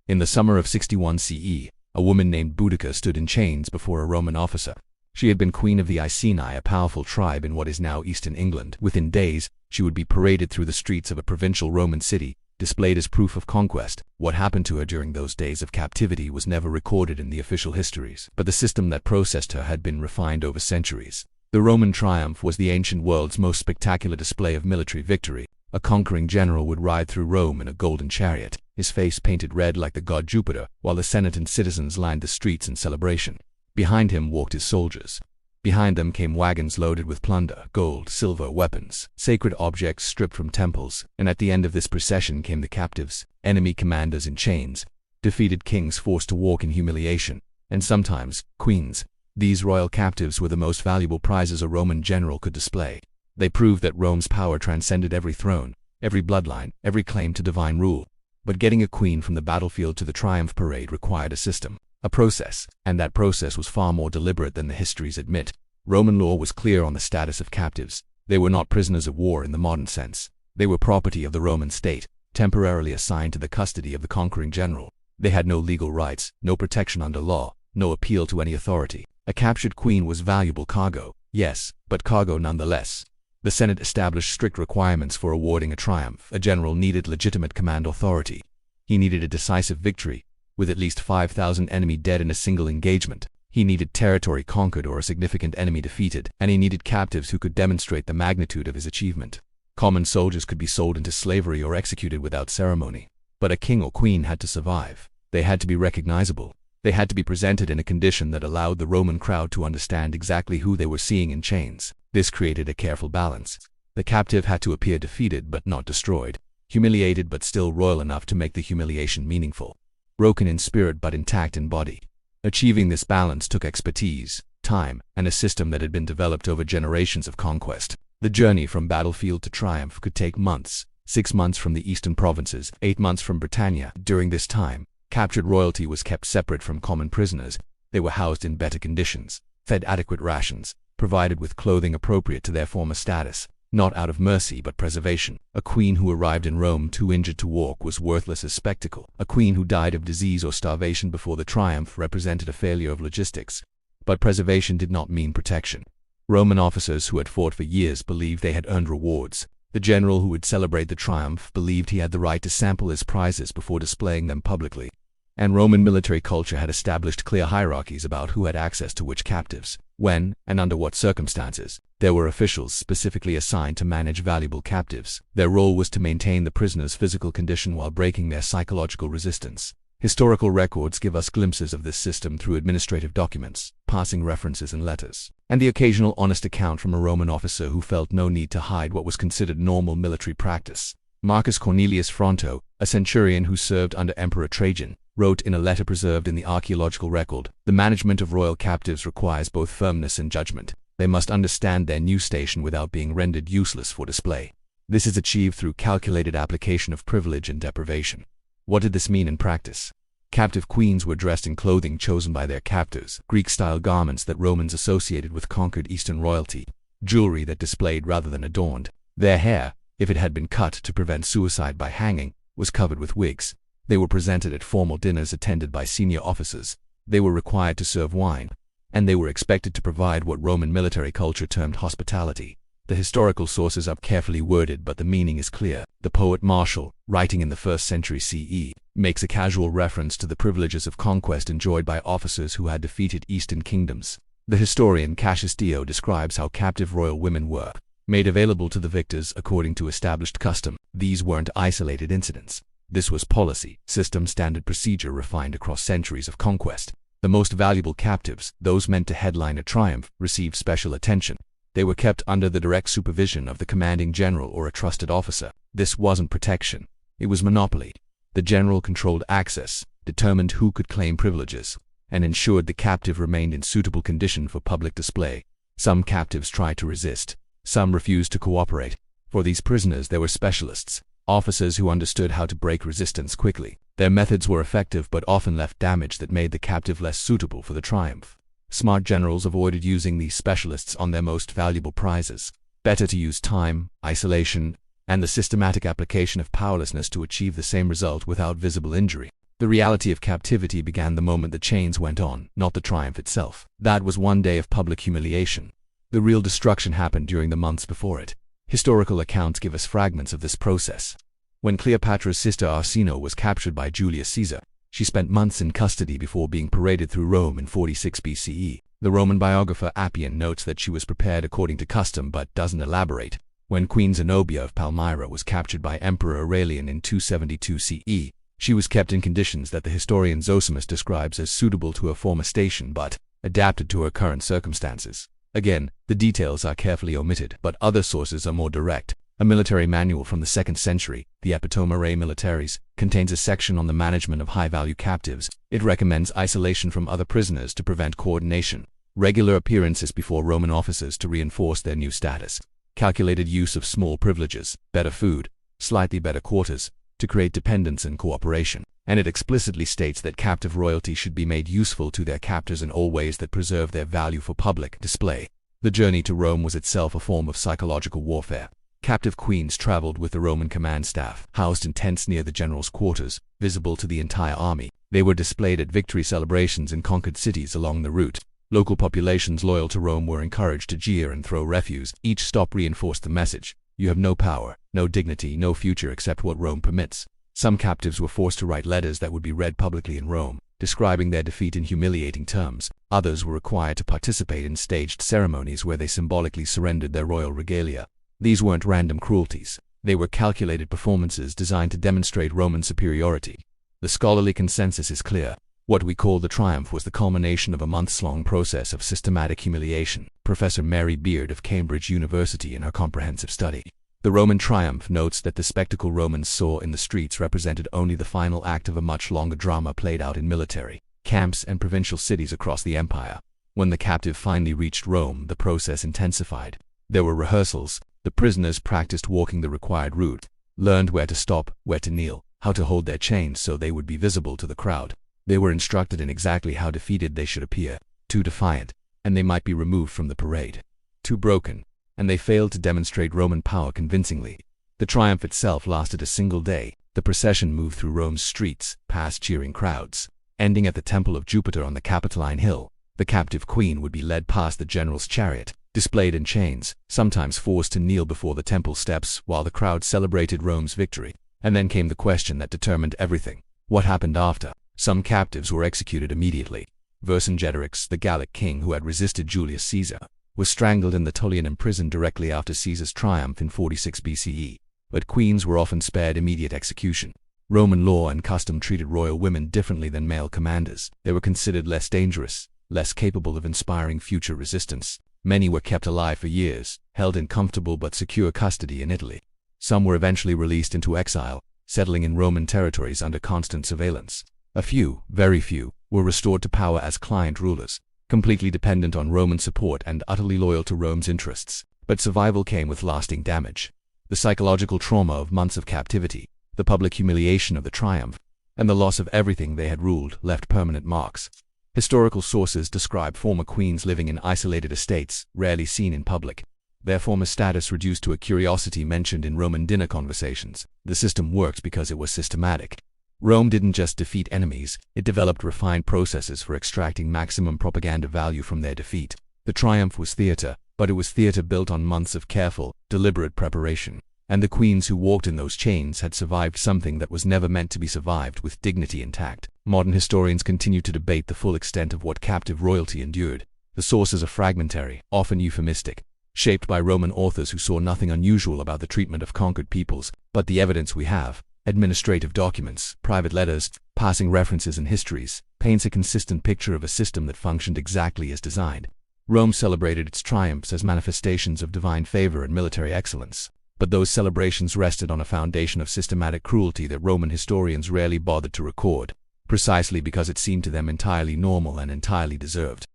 In the summer of 61 CE, a woman named Boudica stood in chains before a Roman officer. She had been queen of the Iceni, a powerful tribe in what is now eastern England. Within days, she would be paraded through the streets of a provincial Roman city, displayed as proof of conquest. What happened to her during those days of captivity was never recorded in the official histories, but the system that processed her had been refined over centuries. The Roman triumph was the ancient world's most spectacular display of military victory. A conquering general would ride through Rome in a golden chariot, his face painted red like the god Jupiter, while the Senate and citizens lined the streets in celebration. Behind him walked his soldiers. Behind them came wagons loaded with plunder, gold, silver, weapons, sacred objects stripped from temples, and at the end of this procession came the captives, enemy commanders in chains, defeated kings forced to walk in humiliation, and sometimes queens. These royal captives were the most valuable prizes a Roman general could display. They proved that Rome's power transcended every throne, every bloodline, every claim to divine rule. But getting a queen from the battlefield to the triumph parade required a system, a process, and that process was far more deliberate than the histories admit. Roman law was clear on the status of captives. They were not prisoners of war in the modern sense. They were property of the Roman state, temporarily assigned to the custody of the conquering general. They had no legal rights, no protection under law, no appeal to any authority. A captured queen was valuable cargo, yes, but cargo nonetheless. The Senate established strict requirements for awarding a triumph. A general needed legitimate command authority. He needed a decisive victory, with at least 5,000 enemy dead in a single engagement. He needed territory conquered or a significant enemy defeated, and he needed captives who could demonstrate the magnitude of his achievement. Common soldiers could be sold into slavery or executed without ceremony. But a king or queen had to survive. They had to be recognizable. They had to be presented in a condition that allowed the Roman crowd to understand exactly who they were seeing in chains. This created a careful balance. The captive had to appear defeated but not destroyed, humiliated but still royal enough to make the humiliation meaningful, broken in spirit but intact in body. Achieving this balance took expertise, time, and a system that had been developed over generations of conquest. The journey from battlefield to triumph could take months, 6 months from the eastern provinces, 8 months from Britannia. During this time, captured royalty was kept separate from common prisoners. They were housed in better conditions, fed adequate rations, provided with clothing appropriate to their former status, not out of mercy but preservation. A queen who arrived in Rome too injured to walk was worthless as spectacle. A queen who died of disease or starvation before the triumph represented a failure of logistics. But preservation did not mean protection. Roman officers who had fought for years believed they had earned rewards. The general who would celebrate the triumph believed he had the right to sample his prizes before displaying them publicly. And Roman military culture had established clear hierarchies about who had access to which captives, when, and under what circumstances. There were officials specifically assigned to manage valuable captives. Their role was to maintain the prisoner's physical condition while breaking their psychological resistance. Historical records give us glimpses of this system through administrative documents, passing references and letters, and the occasional honest account from a Roman officer who felt no need to hide what was considered normal military practice. Marcus Cornelius Fronto, a centurion who served under Emperor Trajan, wrote in a letter preserved in the archaeological record, "The management of royal captives requires both firmness and judgment. They must understand their new station without being rendered useless for display. This is achieved through calculated application of privilege and deprivation." What did this mean in practice? Captive queens were dressed in clothing chosen by their captors, Greek-style garments that Romans associated with conquered Eastern royalty, jewelry that displayed rather than adorned. Their hair, if it had been cut to prevent suicide by hanging, was covered with wigs. They were presented at formal dinners attended by senior officers. They were required to serve wine, and they were expected to provide what Roman military culture termed hospitality. The historical sources are carefully worded, but the meaning is clear. The poet Martial, writing in the 1st century CE, makes a casual reference to the privileges of conquest enjoyed by officers who had defeated Eastern kingdoms. The historian Cassius Dio describes how captive royal women were made available to the victors according to established custom. These weren't isolated incidents. This was policy, system, standard procedure refined across centuries of conquest. The most valuable captives, those meant to headline a triumph, received special attention. They were kept under the direct supervision of the commanding general or a trusted officer. This wasn't protection. It was monopoly. The general controlled access, determined who could claim privileges, and ensured the captive remained in suitable condition for public display. Some captives tried to resist. Some refused to cooperate. For these prisoners there were specialists, officers who understood how to break resistance quickly. Their methods were effective but often left damage that made the captive less suitable for the triumph. Smart generals avoided using these specialists on their most valuable prizes. Better to use time, isolation, and the systematic application of powerlessness to achieve the same result without visible injury. The reality of captivity began the moment the chains went on, not the triumph itself. That was one day of public humiliation. The real destruction happened during the months before it. Historical accounts give us fragments of this process. When Cleopatra's sister Arsinoe was captured by Julius Caesar, she spent months in custody before being paraded through Rome in 46 BCE. The Roman biographer Appian notes that she was prepared according to custom but doesn't elaborate. When Queen Zenobia of Palmyra was captured by Emperor Aurelian in 272 CE, she was kept in conditions that the historian Zosimus describes as suitable to her former station but adapted to her current circumstances. Again, the details are carefully omitted, but other sources are more direct. A military manual from the 2nd century, the Epitome Rei Militaris, contains a section on the management of high-value captives. It recommends isolation from other prisoners to prevent coordination, regular appearances before Roman officers to reinforce their new status, calculated use of small privileges, better food, slightly better quarters, to create dependence and cooperation, and it explicitly states that captive royalty should be made useful to their captors in all ways that preserve their value for public display. The journey to Rome was itself a form of psychological warfare. Captive queens traveled with the Roman command staff, housed in tents near the general's quarters, visible to the entire army. They were displayed at victory celebrations in conquered cities along the route. Local populations loyal to Rome were encouraged to jeer and throw refuse. Each stop reinforced the message: you have no power, no dignity, no future except what Rome permits. Some captives were forced to write letters that would be read publicly in Rome, describing their defeat in humiliating terms. Others were required to participate in staged ceremonies where they symbolically surrendered their royal regalia. These weren't random cruelties. They were calculated performances designed to demonstrate Roman superiority. The scholarly consensus is clear. What we call the triumph was the culmination of a months-long process of systematic humiliation. Professor Mary Beard of Cambridge University in her comprehensive study, The Roman triumph, notes that the spectacle Romans saw in the streets represented only the final act of a much longer drama played out in military camps and provincial cities across the empire. When the captive finally reached Rome, the process intensified. There were rehearsals. The prisoners practiced walking the required route, learned where to stop, where to kneel, how to hold their chains so they would be visible to the crowd. They were instructed in exactly how defeated they should appear. Too defiant, and they might be removed from the parade. Too broken, and they failed to demonstrate Roman power convincingly. The triumph itself lasted a single day. The procession moved through Rome's streets, past cheering crowds, ending at the Temple of Jupiter on the Capitoline Hill. The captive queen would be led past the general's chariot, displayed in chains, sometimes forced to kneel before the temple steps while the crowd celebrated Rome's victory. And then came the question that determined everything. What happened after? Some captives were executed immediately. Vercingetorix, the Gallic king who had resisted Julius Caesar, was strangled in the Tullian imprisoned directly after Caesar's triumph in 46 BCE. But queens were often spared immediate execution. Roman law and custom treated royal women differently than male commanders. They were considered less dangerous, less capable of inspiring future resistance. Many were kept alive for years, held in comfortable but secure custody in Italy. Some were eventually released into exile, settling in Roman territories under constant surveillance. A few, very few, were restored to power as client rulers, completely dependent on Roman support and utterly loyal to Rome's interests. But survival came with lasting damage. The psychological trauma of months of captivity, the public humiliation of the triumph, and the loss of everything they had ruled left permanent marks. Historical sources describe former queens living in isolated estates, rarely seen in public, their former status reduced to a curiosity mentioned in Roman dinner conversations. The system worked because it was systematic. Rome didn't just defeat enemies, it developed refined processes for extracting maximum propaganda value from their defeat. The triumph was theater, but it was theater built on months of careful, deliberate preparation. And the queens who walked in those chains had survived something that was never meant to be survived with dignity intact. Modern historians continue to debate the full extent of what captive royalty endured. The sources are fragmentary, often euphemistic, shaped by Roman authors who saw nothing unusual about the treatment of conquered peoples. But the evidence we have, administrative documents, private letters, passing references and histories, paints a consistent picture of a system that functioned exactly as designed. Rome celebrated its triumphs as manifestations of divine favor and military excellence. But those celebrations rested on a foundation of systematic cruelty that Roman historians rarely bothered to record, precisely because it seemed to them entirely normal and entirely deserved.